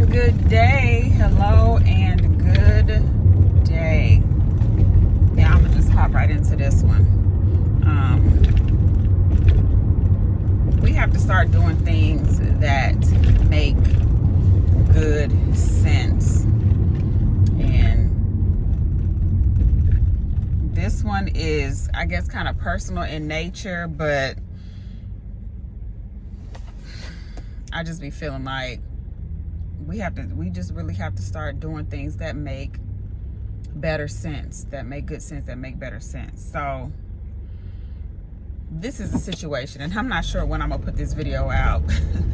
good day. Hello and good day. Yeah, I'm gonna just hop right into this one. We have to start doing things that make good sense. And this one is, I guess, kind of personal in nature, but I just be feeling like we just really have to start doing things that make better sense, that make good sense, that make better sense. So this is a situation, and I'm not sure when I'm gonna put this video out.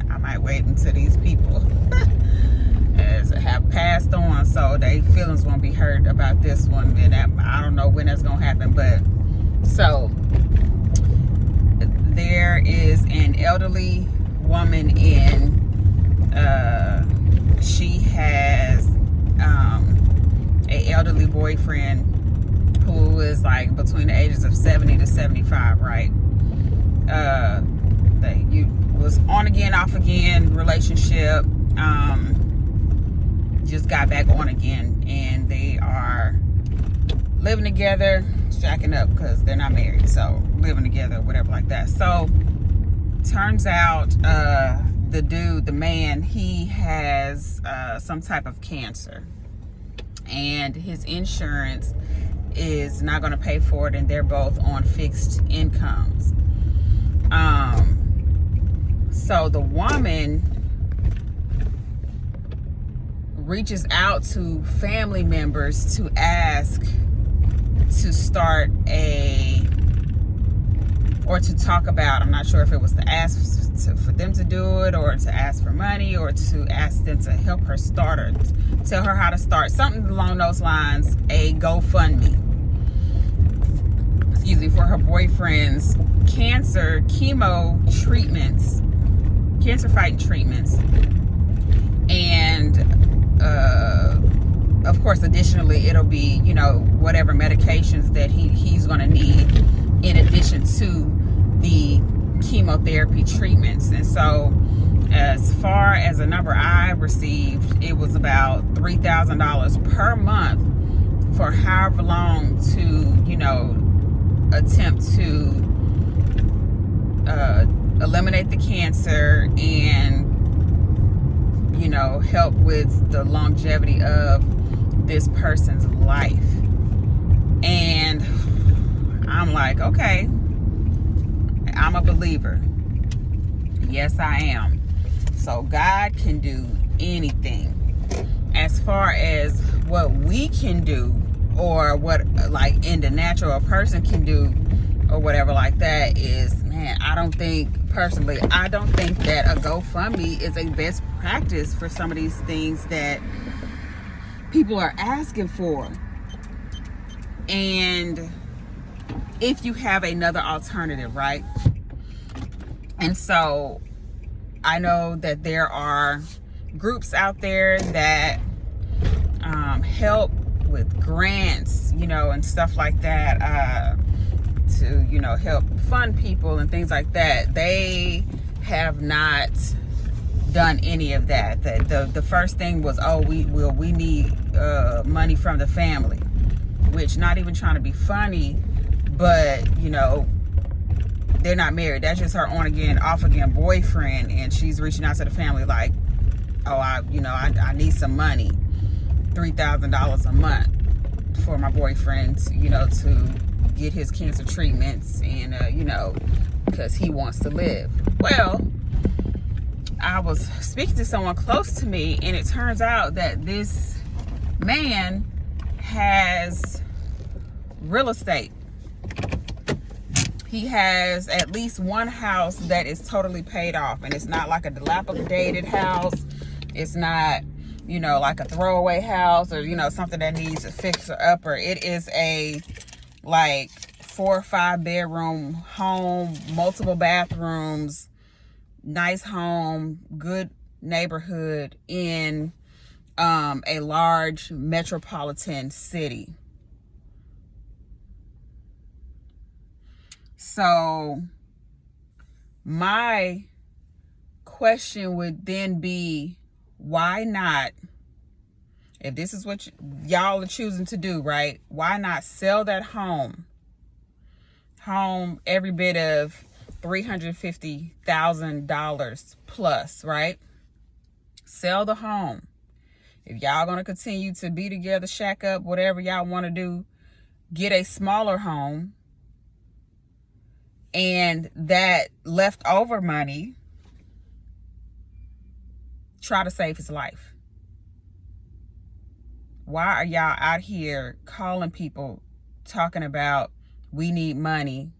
I might wait until these people have passed on, so their feelings won't be hurt about this one. And I don't know when that's gonna happen, but so there is an elderly woman in she has a elderly boyfriend who is like between the ages of 70 to 75, right? They was on again, off again relationship, just got back on again, and they are living together, shacking up because they're not married, so living together, whatever like that. So turns out the man, he has some type of cancer, and his insurance is not going to pay for it, and they're both on fixed incomes. So the woman reaches out to family members to ask to start or to talk about, I'm not sure if it was to ask for them to do it, or to ask for money, or to ask them to help her start, or tell her how to start, something along those lines, a GoFundMe, for her boyfriend's cancer fighting treatments. And of course, additionally, it'll be, whatever medications that he's going to need in addition to the chemotherapy treatments. And so as far as the number I received, it was about $3,000 per month for however long to attempt to eliminate the cancer and help with the longevity of this person's life. And I'm like, okay, I'm a believer. Yes, I am. So God can do anything. As far as what we can do, or what like in the natural a person can do, or whatever like that, is, man, I don't think that a GoFundMe is a best practice for some of these things that people are asking for. And if you have another alternative, right? And so I know that there are groups out there that help with grants, and stuff like that, to help fund people and things like that. They have not done any of that. The first thing was, we need money from the family, which, not even trying to be funny, but they're not married. That's just her on again, off again boyfriend, and she's reaching out to the family like, I need some money, $3,000 a month for my boyfriend, to get his cancer treatments, and because he wants to live. Well, I was speaking to someone close to me, and it turns out that this man has real estate. He has at least one house that is totally paid off, and it's not like a dilapidated house. It's not, like a throwaway house, or, something that needs a fixer upper. It is a like 4 or 5 bedroom home, multiple bathrooms, nice home, good neighborhood in a large metropolitan city. So my question would then be, why not, if this is what y'all are choosing to do, right? Why not sell that home every bit of $350,000 plus, right? Sell the home. If y'all gonna continue to be together, shack up, whatever y'all want to do, get a smaller home, and that leftover money, try to save his life. Why are y'all out here calling people, talking about, we need money,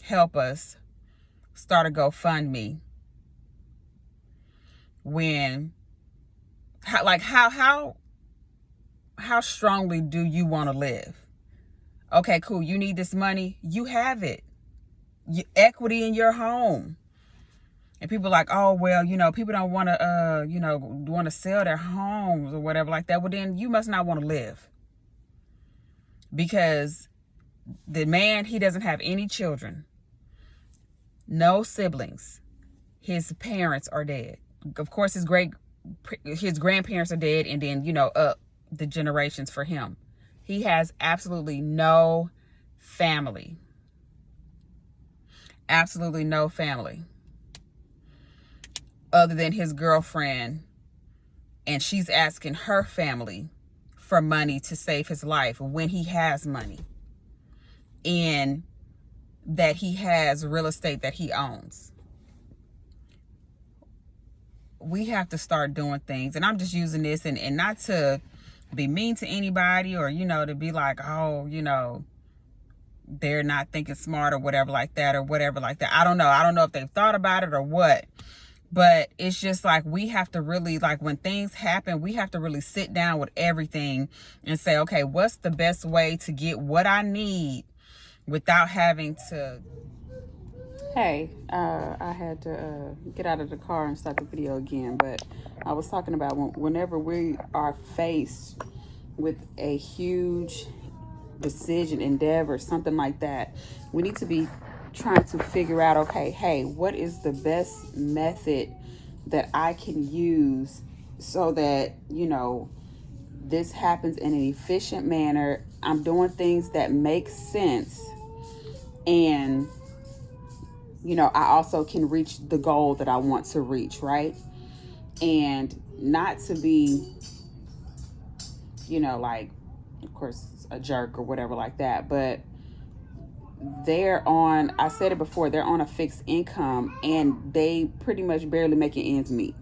help us, start a GoFundMe, when how strongly do you want to live? Okay, cool, you need this money, you have it. Equity in your home. And people are like, oh, well, people don't want to sell their homes or whatever like that. Well, then you must not want to live. Because the man, he doesn't have any children, no siblings. His parents are dead. Of course, his grandparents are dead, and then, up the generations for him. He has absolutely no family. Absolutely no family. Other than his girlfriend, and she's asking her family for money to save his life when he has money, and that he has real estate that he owns. We have to start doing things, and I'm just using this and not to be mean to anybody, or to be like, oh, they're not thinking smart or whatever like that. I don't know if they've thought about it or what. But it's just like, we have to really, like, when things happen, we have to really sit down with everything and say, okay, what's the best way to get what I need without having to... Hey, I had to get out of the car and start the video again. But I was talking about whenever we are faced with a huge decision, endeavor, something like that, we need to be trying to figure out, okay, hey, what is the best method that I can use so that, this happens in an efficient manner. I'm doing things that make sense. And, I also can reach the goal that I want to reach, right? And not to be, like, of course, a jerk or whatever like that, but I said it before, they're on a fixed income and they pretty much barely making ends meet.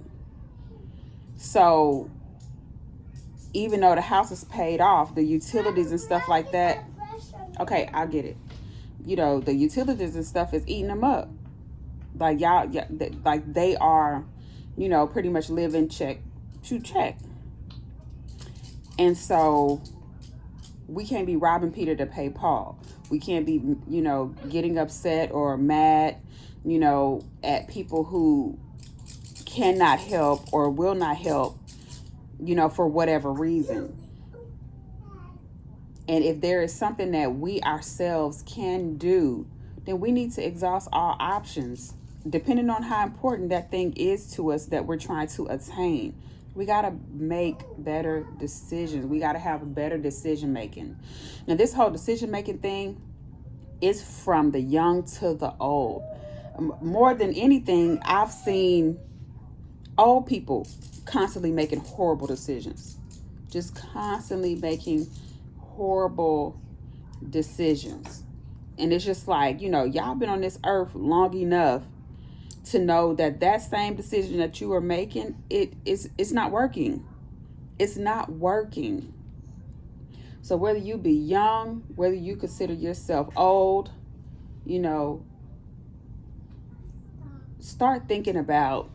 So even though the house is paid off, the utilities and stuff like that, okay, I get it. The utilities and stuff is eating them up. Like like they are, pretty much living check to check. And so we can't be robbing Peter to pay Paul. We can't be, getting upset or mad, at people who cannot help or will not help, for whatever reason. And if there is something that we ourselves can do, then we need to exhaust all options, depending on how important that thing is to us that we're trying to attain. We got to make better decisions. We got to have better decision making. And this whole decision making thing is from the young to the old. More than anything, I've seen old people constantly making horrible decisions. Just constantly making horrible decisions. And it's just like, y'all been on this earth long enough to know that same decision that you are making, it's not working. It's not working. So whether you be young, whether you consider yourself old, start thinking about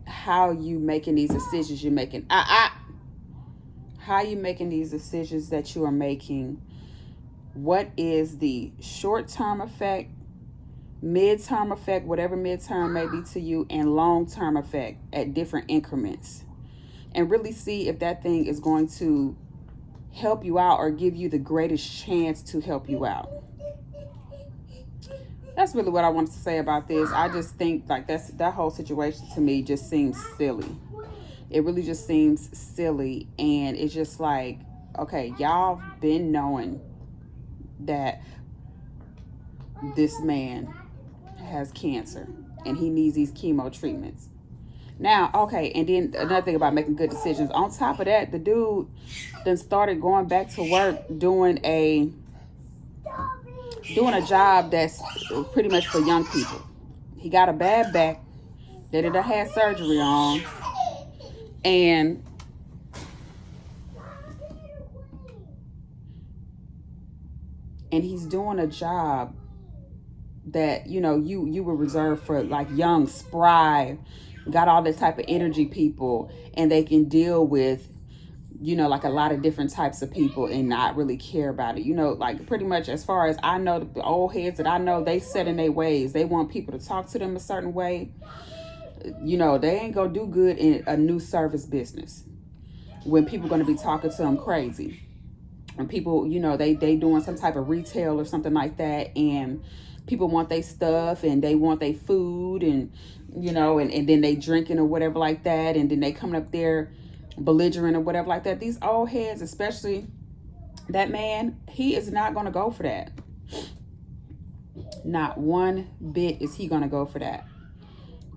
how you making these decisions you're making. How you making these decisions that you are making? What is the short-term effect, mid-term effect, whatever mid-term may be to you, and long-term effect at different increments? And really see if that thing is going to help you out or give you the greatest chance to help you out. That's really what I wanted to say about this. I just think like that whole situation to me just seems silly. It really just seems silly, and it's just like, okay, y'all been knowing that this man has cancer and he needs these chemo treatments. Now, okay, and then another thing about making good decisions. On top of that, the dude then started going back to work doing a job that's pretty much for young people. He got a bad back that it had surgery on, and he's doing a job that you were reserved for like young, spry, got all this type of energy people, and they can deal with like a lot of different types of people and not really care about it. Like pretty much as far as I know, the old heads that I know, they set in their ways. They want people to talk to them a certain way. They ain't gonna do good in a new service business when people gonna be talking to them crazy. And people, they doing some type of retail or something like that, and people want their stuff and they want their food, and and then they drinking or whatever like that, and then they coming up there belligerent or whatever like that. These old heads, especially that man, he is not going to go for that. Not one bit is he going to go for that.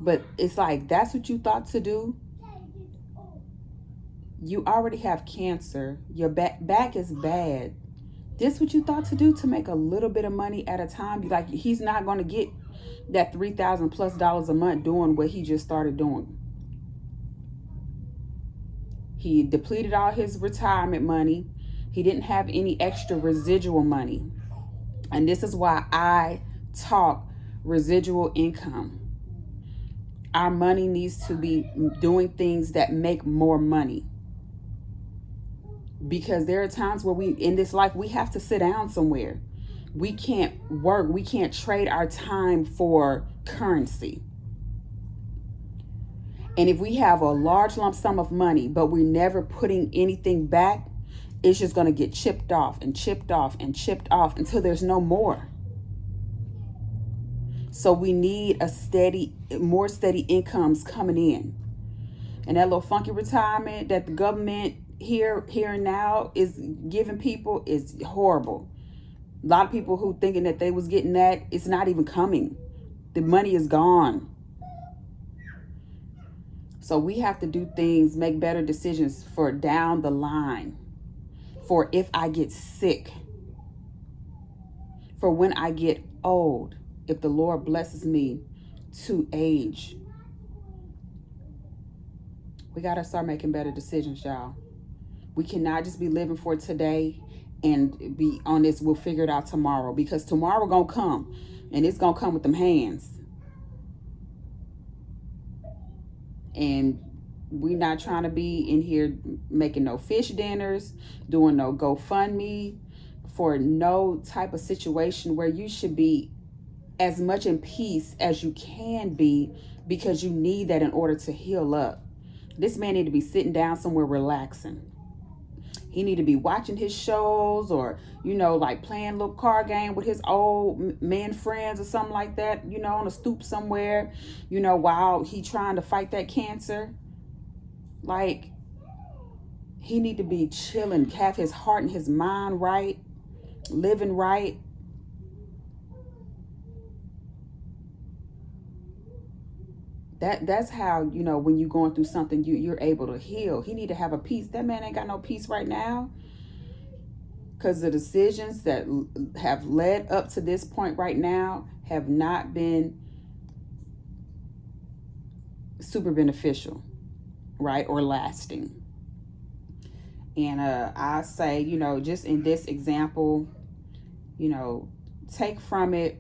But it's like, that's what you thought to do. You already have cancer. Your back is bad. This what you thought to do to make a little bit of money at a time? Like, he's not going to get that $3,000+ a month doing what he just started doing. He depleted all his retirement money. He didn't have any extra residual money. And this is why I talk residual income. Our money needs to be doing things that make more money. Because there are times where in this life, we have to sit down somewhere. We can't work. We can't trade our time for currency. And if we have a large lump sum of money, but we're never putting anything back, it's just going to get chipped off and chipped off and chipped off until there's no more. So we need more steady incomes coming in. And that little funky retirement that the government here and now is giving people is horrible. A lot of people who thinking that they was getting that, it's not even coming. The money is gone. So we have to do things, make better decisions for down the line, for if I get sick, for when I get old, if the Lord blesses me to age. We got to start making better decisions, y'all. We cannot just be living for today and be on this, we'll figure it out tomorrow, because tomorrow gonna come, and it's gonna come with them hands. And we not trying to be in here making no fish dinners, doing no GoFundMe for no type of situation where you should be as much in peace as you can be, because you need that in order to heal up. This man need to be sitting down somewhere relaxing. He need to be watching his shows, or, like playing a little card game with his old man friends or something like that, on a stoop somewhere, while he trying to fight that cancer. Like, he need to be chilling, have his heart and his mind right, living right. That's how, when you're going through something, you're able to heal. He need to have a peace. That man ain't got no peace right now, because the decisions that have led up to this point right now have not been super beneficial, right, or lasting. And I say, just in this example, take from it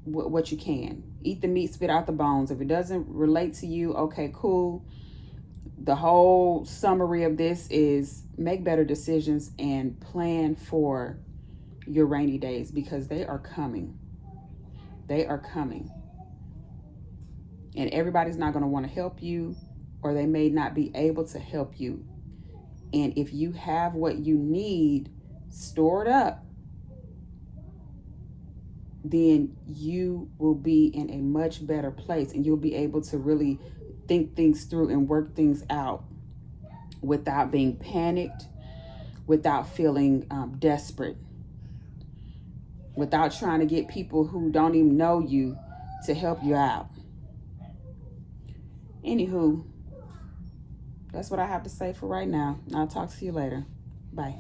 what you can. Eat the meat, spit out the bones. If it doesn't relate to you, okay, cool. The whole summary of this is make better decisions and plan for your rainy days, because they are coming. They are coming. And everybody's not going to want to help you, or they may not be able to help you. And if you have what you need, store it up. then you will be in a much better place, and you'll be able to really think things through and work things out without being panicked, without feeling desperate, without trying to get people who don't even know you to help you out. Anywho, that's what I have to say for right now. I'll talk to you later. Bye.